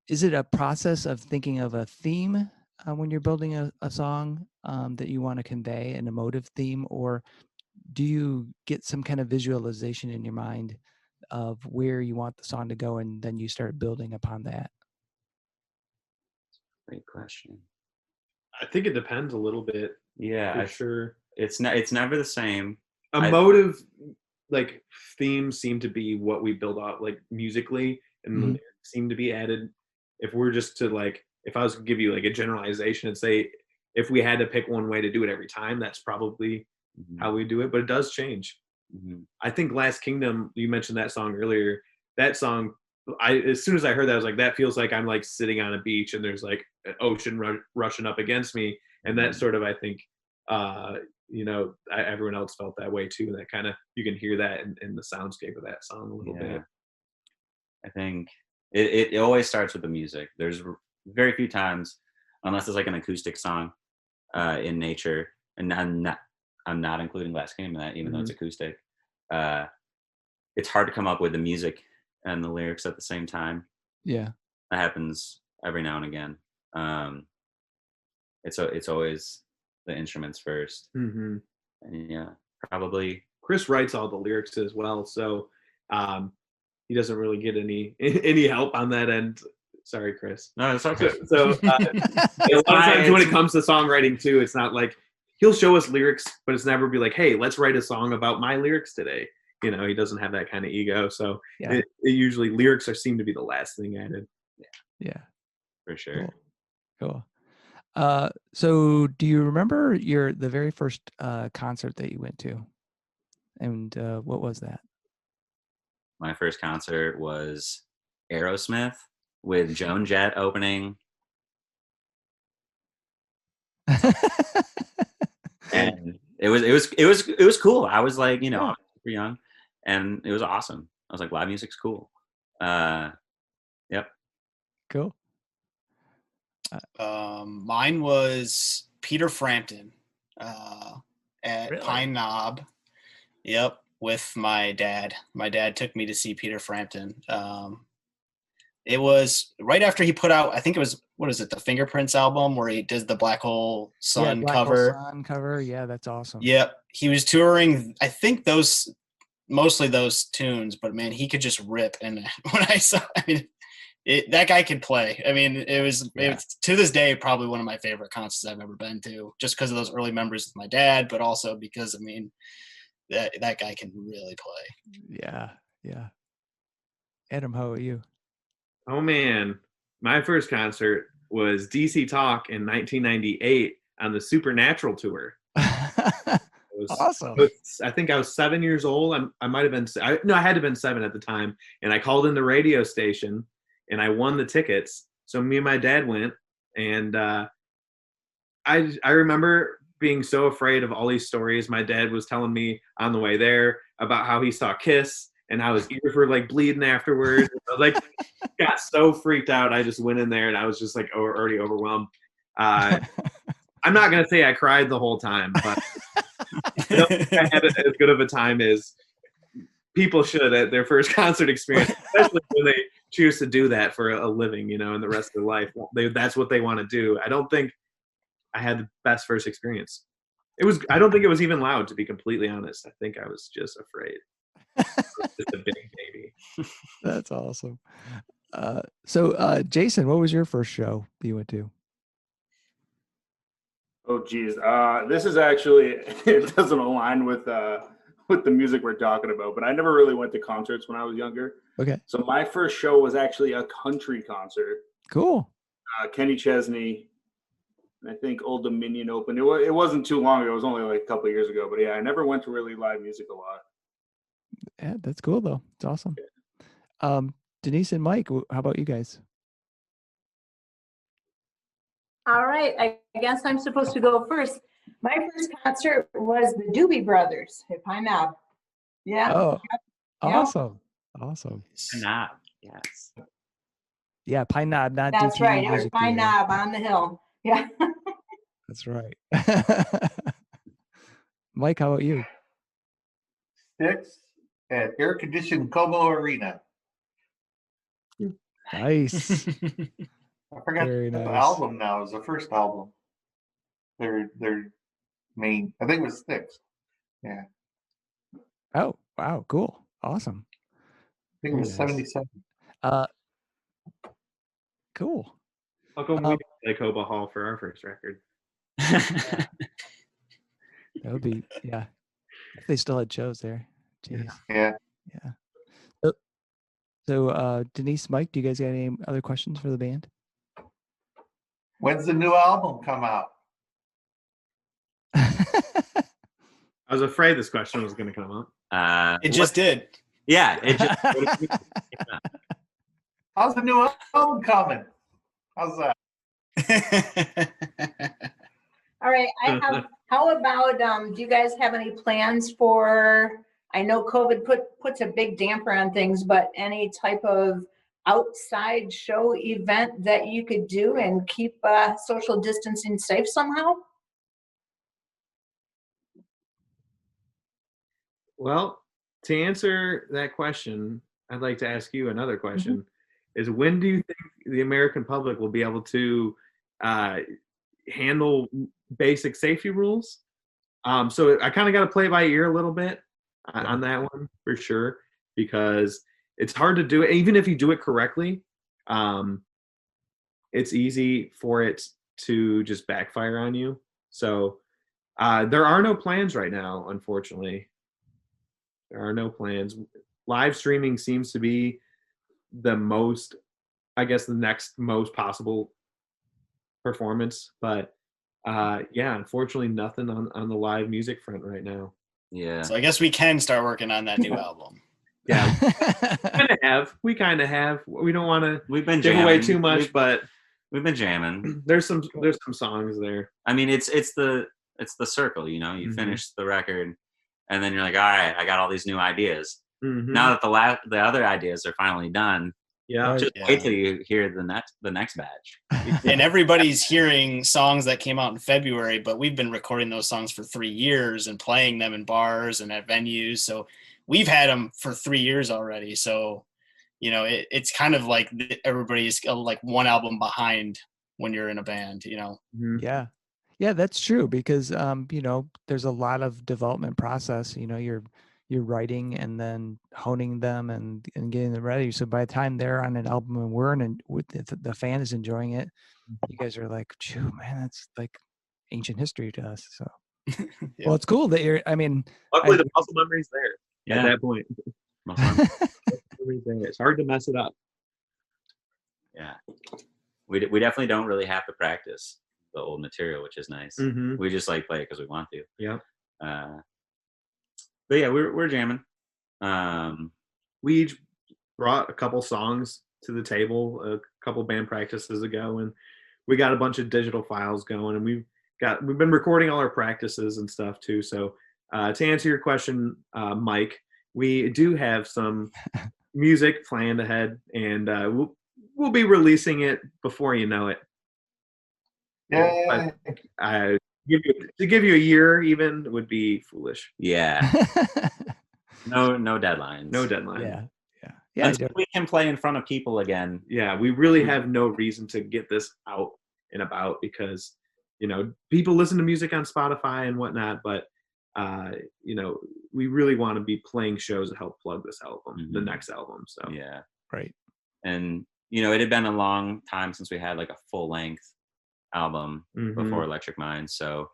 is it a process of thinking of a theme when you're building a song that you want to convey, an emotive theme, or do you get some kind of visualization in your mind of where you want the song to go and then you start building upon that? Great question. I think it depends a little bit. Yeah, sure. It's never the same. Emotive like themes seem to be what we build out like musically, and the lyrics seem to be added. If we're just to like, if I was to give you like a generalization and say if we had to pick one way to do it every time, that's probably how we do it, but it does change. I think Last Kingdom, you mentioned that song earlier. That song, as soon as I heard that, I was like, that feels like I'm like sitting on a beach and there's like an ocean rushing up against me. And that sort of, I think, everyone else felt that way too. And that kind of, you can hear that in the soundscape of that song a little bit. I think it always starts with the music. There's very few times, unless it's like an acoustic song in nature, and I'm not including Last Kingdom in that, even though it's acoustic. It's hard to come up with the music and the lyrics at the same time. Yeah, that happens every now and again. It's always the instruments first. And yeah, probably Chris writes all the lyrics as well, so he doesn't really get any help on that end. Sorry, Chris. No, it's okay. So a lot of times when it comes to songwriting too, it's not like he'll show us lyrics, but it's never be like, hey, let's write a song about my lyrics today. He doesn't have that kind of ego. So it usually lyrics seem to be the last thing added. Yeah, for sure. Cool. So do you remember the very first concert that you went to, and what was that? My first concert was Aerosmith with Joan Jett opening. And it was cool. I was like, I was super young, and it was awesome. I was like, live music's cool. Yep. Cool. Mine was Peter Frampton at Really? Pine Knob. Yep, with my dad. My dad took me to see Peter Frampton. It was right after he put out, I think it was, what is it, the Fingerprints album where he does the Black Hole Sun cover. Hole Sun cover. Yeah, that's awesome. Yep. He was touring, I think mostly those tunes, but man, he could just rip. And when I saw, that guy could play. It was to this day probably one of my favorite concerts I've ever been to, just because of those early memories with my dad, but also because that guy can really play. Yeah. Adam, how about you? Oh man, my first concert was DC Talk in 1998 on the Supernatural tour. Awesome. I think I was 7 years old. I might have been. I had to have been 7 at the time, and I called in the radio station, and I won the tickets. So me and my dad went, and I remember being so afraid of all these stories my dad was telling me on the way there about how he saw Kiss and how his ears were like bleeding afterwards. I was like, got so freaked out. I just went in there and I was just like already overwhelmed. I'm not gonna say I cried the whole time, but I don't think I had as good of a time as people should at their first concert experience, especially when they choose to do that for a living, and the rest of their life. That's what they want to do. I don't think I had the best first experience. I don't think it was even loud, to be completely honest. I think I was just afraid. Just a big baby. That's awesome. So Jason, what was your first show that you went to? Oh geez, this is actually, it doesn't align with the music we're talking about, but I never really went to concerts when I was younger. Okay. So my first show was actually a country concert. Cool. Kenny Chesney, I think Old Dominion opened. It wasn't too long ago. It was only like a couple of years ago. But yeah, I never went to really live music a lot. Yeah, that's cool though. It's awesome. Denise and Mike, how about you guys? All right, I guess I'm supposed to go first. My first concert was the Doobie Brothers at Pine Knob. Yeah. Oh, Yep. awesome. Awesome. Knob. Yes. Yeah, Pine Knob, not That's DT right. It was Music Pine Theater. Knob on the hill. Yeah. That's right. Mike, how about you? Sticks at air-conditioned Como Arena. Nice. I forgot Very the nice. album now. It was the first album. Their main, I think it was Sticks. Yeah. Oh, wow, cool. Awesome. I think it was Very nice. 77. Cool. How come we didn't play Coba Hall for our first record? That would be, yeah. If they still had shows there. Jeez. Yeah. Yeah. So Denise, Mike, do you guys got any other questions for the band? When's the new album come out? I was afraid this question was going to come up. It just did. Yeah. It just. How's the new album coming? How's that? All right. How about, do you guys have any plans for, I know COVID puts a big damper on things, but any type of outside show event that you could do and keep social distancing safe somehow? Well, to answer that question, I'd like to ask you another question. Is when do you think the American public will be able to handle basic safety rules? So I kind of got to play by ear a little bit on that one for sure, because it's hard to do it. Even if you do it correctly, it's easy for it to just backfire on you. So there are no plans right now, unfortunately. There are no plans. Live streaming seems to be the most, I guess, the next most possible performance. But yeah, unfortunately, nothing on the live music front right now. Yeah. So I guess we can start working on that new album. Yeah, we kind of have. We don't want to We've been give away jamming. too much, but We've been jamming. There's some songs there. I mean, it's the circle, you know. You finish the record, and then you're like, all right, I got all these new ideas. Now that the other ideas are finally done, just wait till you hear the next batch. And everybody's hearing songs that came out in February, but we've been recording those songs for 3 years and playing them in bars and at venues. So we've had them for 3 years already. So, you know, it's kind of like everybody's like one album behind when you're in a band, you know? Yeah, that's true because, you know, there's a lot of development process, you know, you're writing and then honing them and getting them ready. So by the time they're on an album and we're the fan is enjoying it, you guys are like, "Phew, man, that's like ancient history to us." So, well, it's cool that luckily the muscle memory's there at that point. It's hard to mess it up. Yeah, we definitely don't really have to practice the old material, which is nice. We just like play it because we want to. Yeah. But yeah, we're jamming. We each brought a couple songs to the table a couple band practices ago, and we got a bunch of digital files going, and we've been recording all our practices and stuff too. So to answer your question, Mike, we do have some music planned ahead, and we'll be releasing it before you know it. Yeah. To give you a year even would be foolish. Yeah. No deadlines. No deadline. Yeah. Until we can play in front of people again. Yeah, we really have no reason to get this out and about because, you know, people listen to music on Spotify and whatnot, but you know, we really want to be playing shows to help plug this album, the next album. So yeah, right. And you know, it had been a long time since we had like a full length album before Electric Mind, so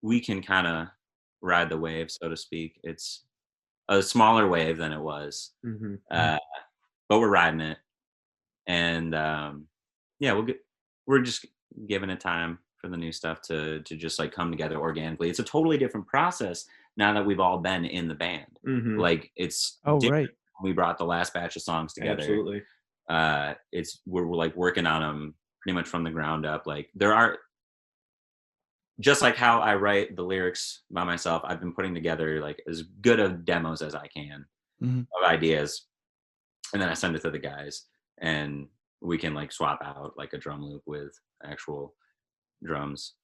we can kind of ride the wave, so to speak. It's a smaller wave than it was, but we're riding it, and we're just giving it time for the new stuff to just like come together organically. It's a totally different process now that we've all been in the band. Like it's different. We brought the last batch of songs together. Absolutely. We're like working on them pretty much from the ground up. Like there are, just like how I write the lyrics by myself, I've been putting together like as good of demos as I can of ideas, and then I send it to the guys, and we can like swap out like a drum loop with actual drums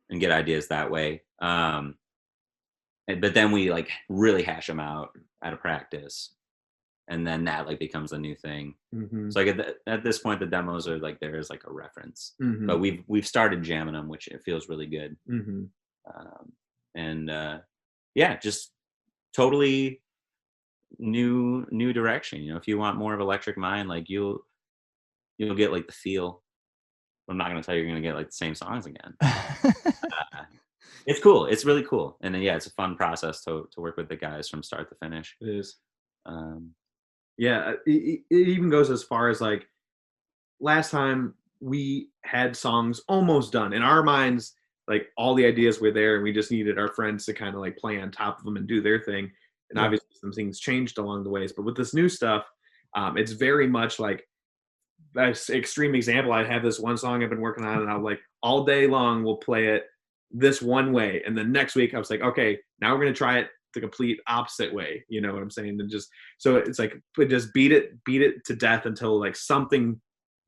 and get ideas that way. But then we like really hash them out at a practice, and then that like becomes a new thing. So like at this point, the demos are like there is like a reference, but we've started jamming them, which it feels really good. Just totally new direction. You know, if you want more of Electric Mind, like you'll get like the feel. I'm not gonna tell you you're gonna get like the same songs again. It's cool. It's really cool, and then it's a fun process to work with the guys from start to finish. It is. It even goes as far as like last time we had songs almost done in our minds, like all the ideas were there and we just needed our friends to kind of like play on top of them and do their thing. And obviously some things changed along the ways, but with this new stuff, it's very much like that's extreme example. I have this one song I've been working on, and I'll like all day long we'll play it this one way, and then next week I was like, okay, now we're gonna try it the complete opposite way. You know what I'm saying? And just so it's like just beat it to death until like something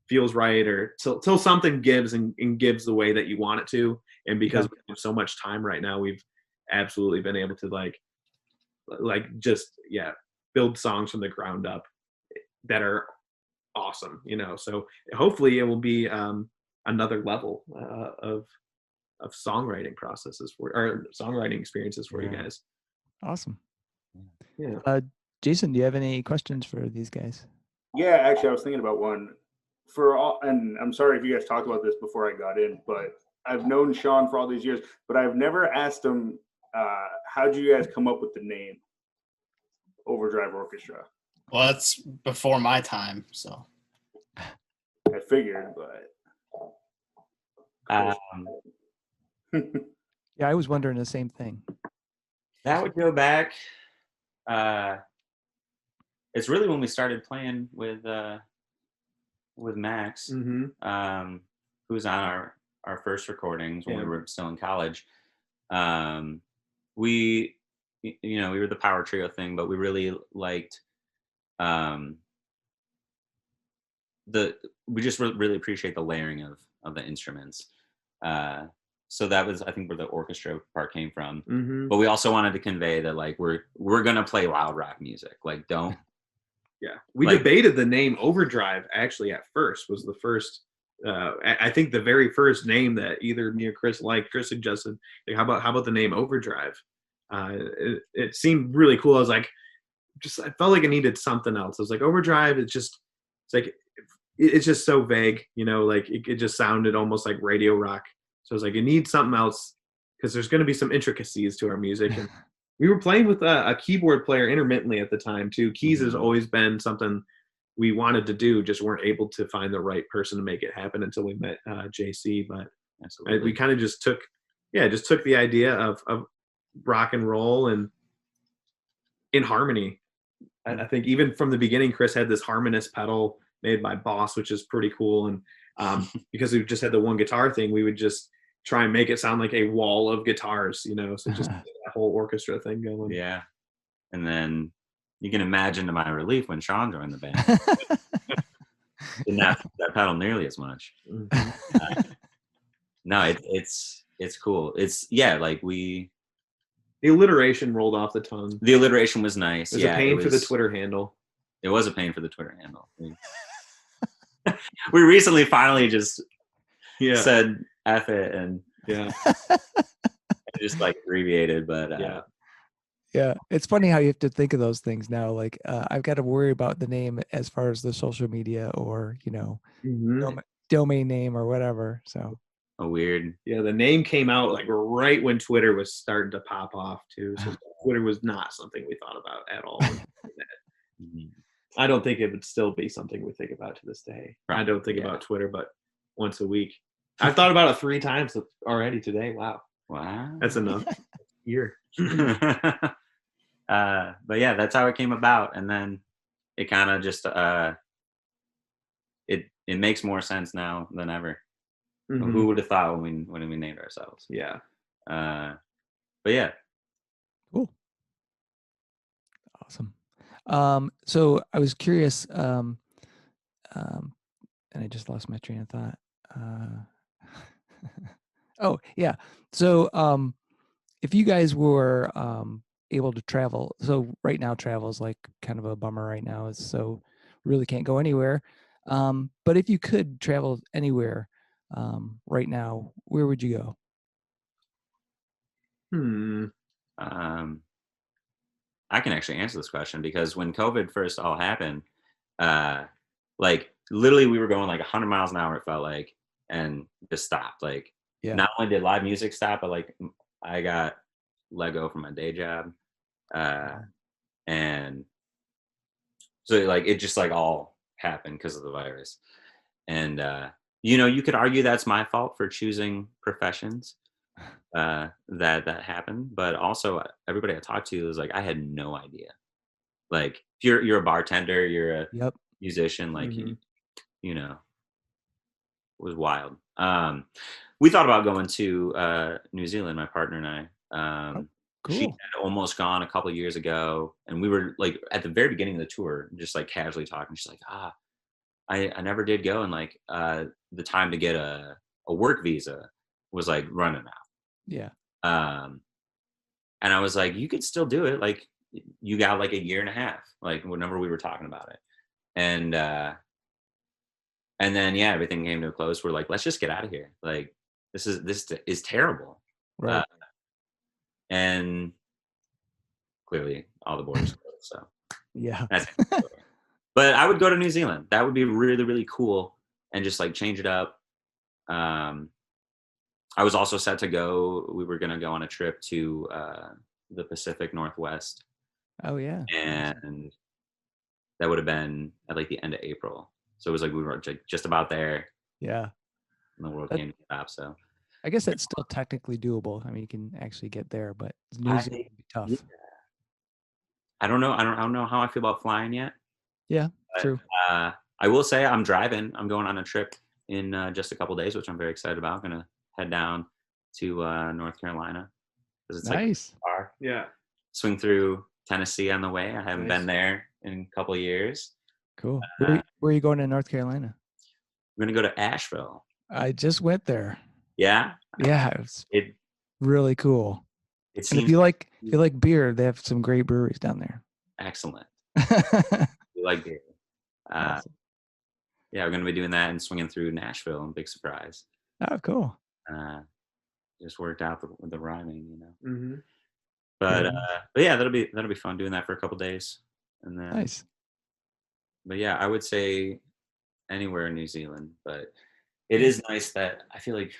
feels right, or till something gives and gives the way that you want it to. And because we have so much time right now, we've absolutely been able to like just build songs from the ground up that are awesome, you know. So hopefully it will be another level of songwriting processes or songwriting experiences for you guys. Awesome. Yeah. Jason, do you have any questions for these guys? Yeah, actually, I was thinking about one for all, and I'm sorry if you guys talked about this before I got in, but I've known Shaun for all these years, but I've never asked him, how did you guys come up with the name Overdrive Orchestra? Well, that's before my time, so. I figured, but. Yeah, I was wondering the same thing. That would go back. It's really when we started playing with with Max, Mm-hmm. who's on our first recordings when we Yeah. were still in college. We we were the power trio thing, but we really liked we just really appreciate the layering of the instruments. So that was, I think, where the orchestra part came from. Mm-hmm. But we also wanted to convey that like we're gonna play loud rock music. Like don't. Yeah, we Like- debated the name Overdrive actually at first. Was the first, I think the very first name that either me or Chris liked. Chris suggested, like, how about the name Overdrive? It seemed really cool. I was like, I felt like I needed something else. I was like, Overdrive. It's like it's just so vague, like it just sounded almost like radio rock. So I was like, it needs something else because there's going to be some intricacies to our music. And we were playing with a keyboard player intermittently at the time too. Keys has always been something we wanted to do, just weren't able to find the right person to make it happen until we met JC. But we kind of just took the idea of rock and roll and in harmony. I think even from the beginning, Chris had this harmonist pedal made by Boss, which is pretty cool. And because we just had the one guitar thing, we would just try and make it sound like a wall of guitars, so just that whole orchestra thing going. Yeah. And then you can imagine to my relief when Shaun joined the band. Didn't have that pedal nearly as much. Mm-hmm. No, it's cool. It's like the alliteration rolled off the tongue. The alliteration was nice. It was a pain for the Twitter handle. It was a pain for the Twitter handle. We recently finally just said F it and just like abbreviated, but yeah, it's funny how you have to think of those things now. Like I've got to worry about the name as far as the social media or domain name or whatever. So weird. Yeah, the name came out like right when Twitter was starting to pop off too. So Twitter was not something we thought about at all. I don't think it would still be something we think about to this day. Right. I don't think about Twitter, but once a week. I've thought about it 3 times already today. Wow. That's enough. Year. But yeah, that's how it came about. And then it kind of just, it makes more sense now than ever. Mm-hmm. Who would have thought when we named ourselves? Yeah. But yeah. Cool. Awesome. So I was curious, and I just lost my train of thought. Oh yeah. So, if you guys were, able to travel, so right now travel is like kind of a bummer right now. So really can't go anywhere. But if you could travel anywhere, right now, where would you go? I can actually answer this question because when COVID first all happened, like literally we were going like 100 miles an hour, it felt like, and just stopped. Like not only did live music stop, but like I got let go from my day job. And so like it just like all happened because of the virus. And you could argue that's my fault for choosing professions that happened, but also everybody I talked to was like, I had no idea. Like if you're a bartender, you're a musician, like it was wild. We thought about going to New Zealand, my partner and I. Cool. She had almost gone a couple of years ago, and we were like at the very beginning of the tour, just like casually talking. She's like, I never did go, and like the time to get a work visa was like running out. Yeah. And I was like, you could still do it. Like you got like a year and a half, like whenever we were talking about it. And then, everything came to a close. We're like, let's just get out of here. Like this is terrible. Right. And clearly all the borders closed. So yeah. That's but I would go to New Zealand. That would be really, really cool. And just like change it up. I was also set to go. We were going to go on a trip to the Pacific Northwest. Oh yeah. And that would have been at like the end of April. So it was like we were just about there. Yeah. And the world came to stop. So I guess that's still technically doable. I mean, you can actually get there, but New Zealand would be tough. Yeah. I don't know. I don't know how I feel about flying yet. Yeah, but, true. I will say I'm driving. I'm going on a trip in just a couple days, which I'm very excited about. I'm gonna head down to North Carolina because it's Nice. like far. Yeah. Swing through Tennessee on the way. I haven't Nice. been there in a couple of years. Cool. Where are you going in North Carolina? We're gonna go to Asheville. I just went there. Yeah. Yeah, it was It really cool. it And seems if you like beer, they have some great breweries down there. excellent. We like beer. Awesome. Yeah, we're gonna be doing that and swinging through Nashville. Big surprise. Oh, cool. Just worked out with the rhyming, you know. Mm-hmm. But yeah, that'll be fun doing that for a couple days, and then. Nice. But yeah, I would say anywhere in New Zealand. But it is nice that I feel like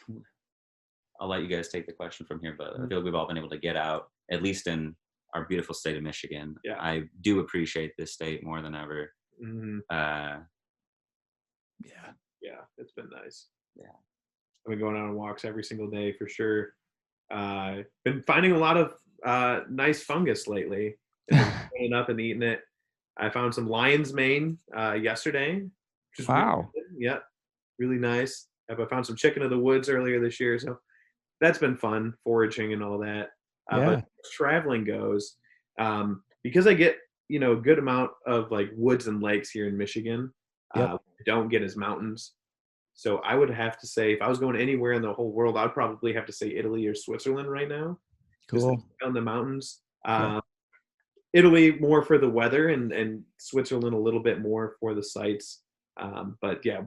I'll let you guys take the question from here. But I feel like we've all been able to get out, at least in our beautiful state of Michigan. Yeah. I do appreciate this state more than ever. Mm-hmm. Yeah, it's been nice. Yeah. I've been going on walks every single day for sure. Been finding a lot of nice fungus lately. Going up and eating it. I found some lion's mane yesterday. Wow. Yeah, really nice. I found some chicken of the woods earlier this year, so that's been fun, foraging and all that. But as traveling goes, because I get a good amount of like woods and lakes here in Michigan. Don't get as mountains. So I would have to say, if I was going anywhere in the whole world, I'd probably have to say Italy or Switzerland right now. Cool. On the mountains. Italy more for the weather, and Switzerland a little bit more for the sights. But yeah,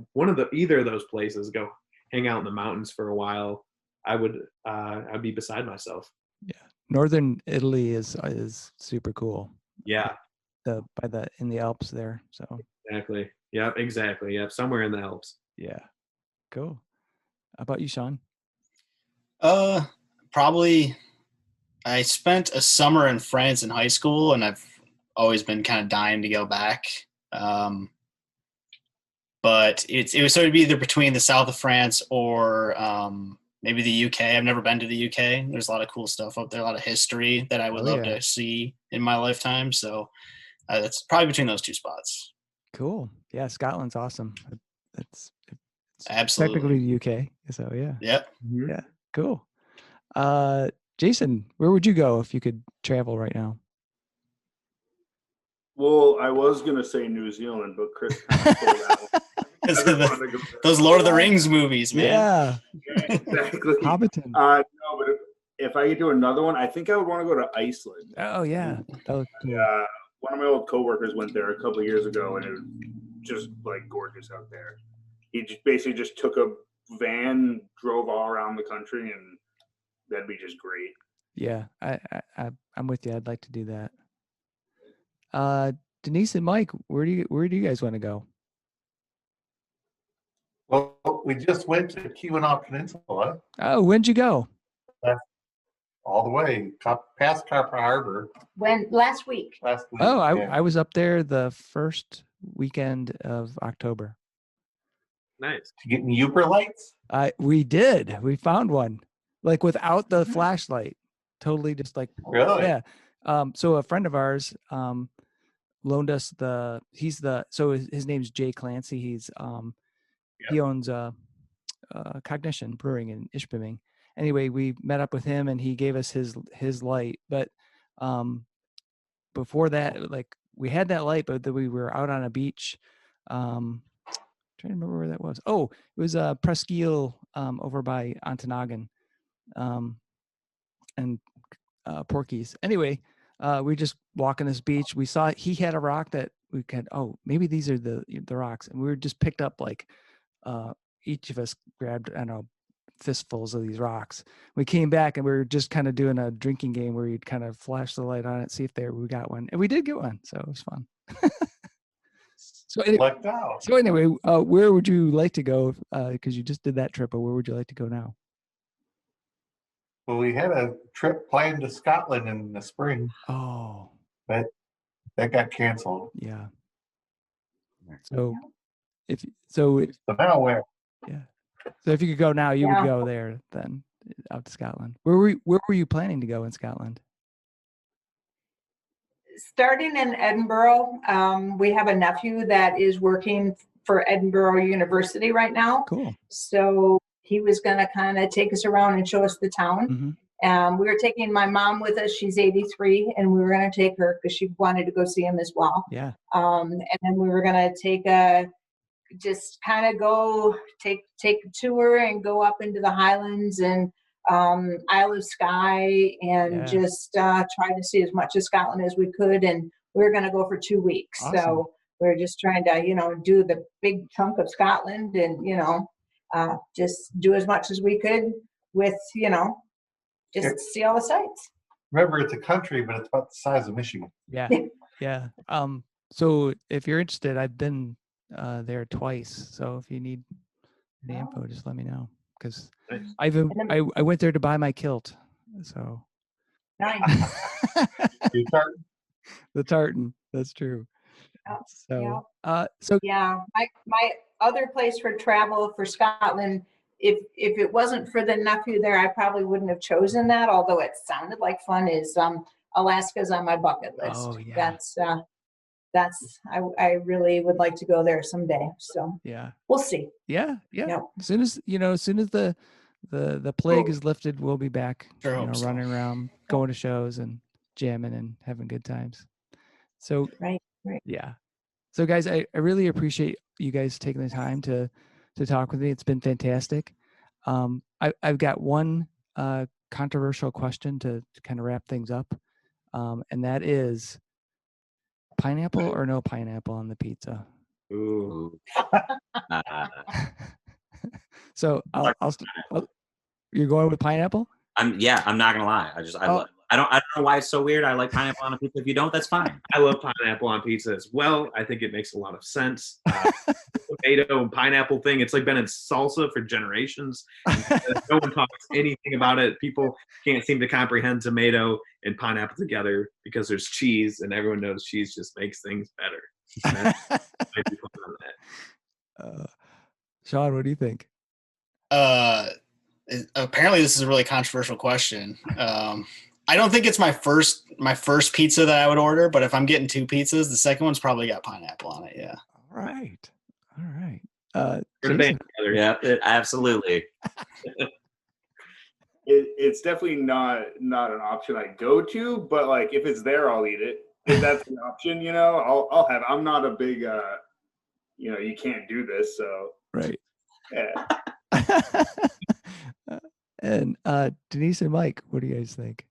either of those places, go hang out in the mountains for a while. I'd be beside myself. Yeah, northern Italy is super cool. Yeah. In the Alps there. So exactly. Yep. Exactly. Yep. Somewhere in the Alps. Yeah. Cool. How about you, Shaun? Probably. I spent a summer in France in high school, and I've always been kind of dying to go back. But it was sort of either between the south of France or maybe the UK. I've never been to the UK. There's a lot of cool stuff up there, a lot of history that I would love to see in my lifetime. So that's probably between those two spots. Cool. Yeah, Scotland's awesome. It's absolutely technically the UK. So yeah. Yep. Mm-hmm. Yeah. Cool. Jason, where would you go if you could travel right now? Well, I was gonna say New Zealand, but Chris kind of pulled that one. Those Lord of the Rings movies, man. Yeah, exactly. Hobbiton. No, but if I could do another one, I think I would want to go to Iceland. Oh yeah, that was cool. One of my old coworkers went there a couple of years ago, and it was just like gorgeous out there. He basically just took a van, drove all around the country, and that'd be just great. Yeah, I'm with you. I'd like to do that. Denise and Mike, where do you guys want to go? Well, we just went to Keweenaw Peninsula. Oh, when'd you go? All the way past Carper Harbor. Last week. Oh, I was up there the first weekend of October. Nice. To get any Uber lights? We did. We found one, like without the flashlight. Totally, just like really. Yeah. So a friend of ours loaned us his name's Jay Clancy. He's he owns Cognition Brewing in Ishpeming. Anyway, we met up with him and he gave us his light. But before that, like we had that light, but then we were out on a beach. Trying to remember where that was. Oh, it was Presqu'île over by Ontonagon, and Porky's. Anyway, we just walking this beach. We saw he had a rock that we could. Oh, maybe these are the rocks, and we were just picked up like each of us grabbed, I don't know, fistfuls of these rocks. We came back and we were just kind of doing a drinking game where you'd kind of flash the light on it, see if we got one, and we did get one, so it was fun. So anyway, where would you like to go? Because you just did that trip, but where would you like to go now? Well, we had a trip planned to Scotland in the spring. Oh, but that got canceled. Yeah. So now where? Yeah. So if you could go now, you would go there then, out to Scotland. Where were you planning to go in Scotland? Starting in Edinburgh, we have a nephew that is working for Edinburgh University right now. Cool. So he was going to kind of take us around and show us the town. Mm-hmm. We were taking my mom with us. She's 83, and we were going to take her because she wanted to go see him as well. Yeah. And then we were going to just kind of go take a tour and go up into the Highlands and Isle of Skye and just try to see as much of Scotland as we could. And we were going to go for 2 weeks. Awesome. So we were just trying to, do the big chunk of Scotland and, just do as much as we could with, just see all the sights. Remember, it's a country, but it's about the size of Michigan. Yeah. Yeah. So if you're interested, I've been there twice. So if you need the info, just let me know. Because I went there to buy my kilt. So Nice. The tartan. That's true. So my other place for travel for Scotland, if it wasn't for the nephew there, I probably wouldn't have chosen that, although it sounded like fun, is Alaska's on my bucket list. Oh, yeah. I really would like to go there someday. So yeah, we'll see. Yeah. Yep. As soon as the plague is lifted, we'll be back, running around, going to shows and jamming and having good times. So right. Yeah. So guys, I really appreciate you guys taking the time to talk with me. It's been fantastic. I've got one controversial question to kind of wrap things up, and that is, pineapple or no pineapple on the pizza? Ooh. So you're going with pineapple? I'm not gonna lie. I don't know why it's so weird. I like pineapple on a pizza. If you don't, that's fine. I love pineapple on pizza as well. I think it makes a lot of sense. Tomato and pineapple thing, it's like been in salsa for generations. No one talks anything about it. People can't seem to comprehend tomato and pineapple together because there's cheese, and everyone knows cheese just makes things better. Shaun, what do you think? Apparently this is a really controversial question. I don't think it's my first pizza that I would order, but if I'm getting 2 pizzas, the second one's probably got pineapple on it. Yeah. All right. Yeah, absolutely. It's definitely not an option I go to, but like if it's there, I'll eat it. If that's an option, I'll have. I'm not a big, you can't do this, so right. Yeah. And Denise and Mike, what do you guys think?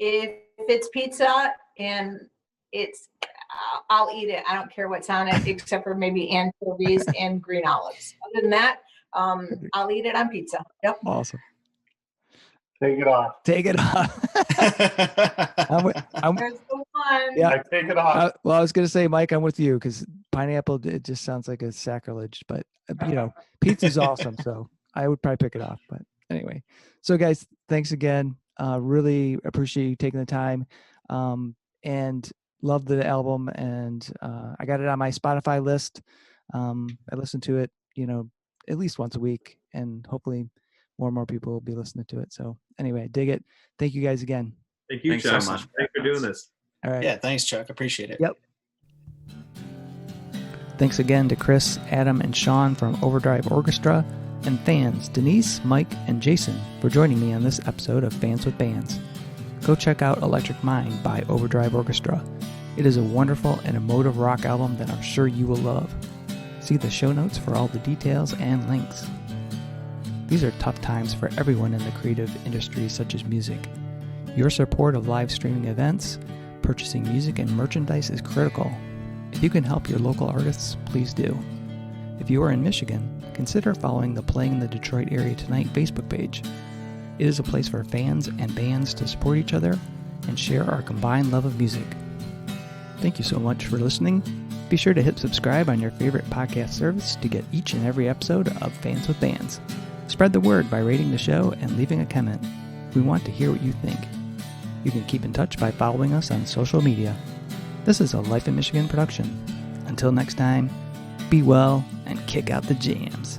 If it's pizza and I'll eat it. I don't care what's on it, except for maybe anchovies and green olives. Other than that, I'll eat it on pizza. Yep. Awesome. Take it off. There's the one. Yeah. I take it off. Well, I was going to say, Mike, I'm with you because pineapple, it just sounds like a sacrilege, but pizza's awesome. So I would probably pick it off, but anyway. So guys, thanks again. Really appreciate you taking the time, and love the album. And I got it on my Spotify list. I listen to it, at least once a week, and hopefully more and more people will be listening to it. So anyway, I dig it. Thank you guys again. Thank you, Thanks Chuck. so much. Thanks for doing this. All right. Yeah, thanks, Chuck. Appreciate it. Yep. Thanks again to Chris, Adam, and Shaun from Overdrive Orchestra, and fans Denise, Mike, and Jason for joining me on this episode of Fans with Bands. Go check out Electric Mind by Overdrive Orchestra. It is a wonderful and emotive rock album that I'm sure you will love. See the show notes for all the details and links. These are tough times for everyone in the creative industry such as music. Your support of live streaming events, purchasing music and merchandise is critical. If you can help your local artists, please do. If you are in Michigan, consider following the Playing in the Detroit Area Tonight Facebook page. It is a place for fans and bands to support each other and share our combined love of music. Thank you so much for listening. Be sure to hit subscribe on your favorite podcast service to get each and every episode of Fans with Bands. Spread the word by rating the show and leaving a comment. We want to hear what you think. You can keep in touch by following us on social media. This is a Life in Michigan production. Until next time, be well and kick out the jams.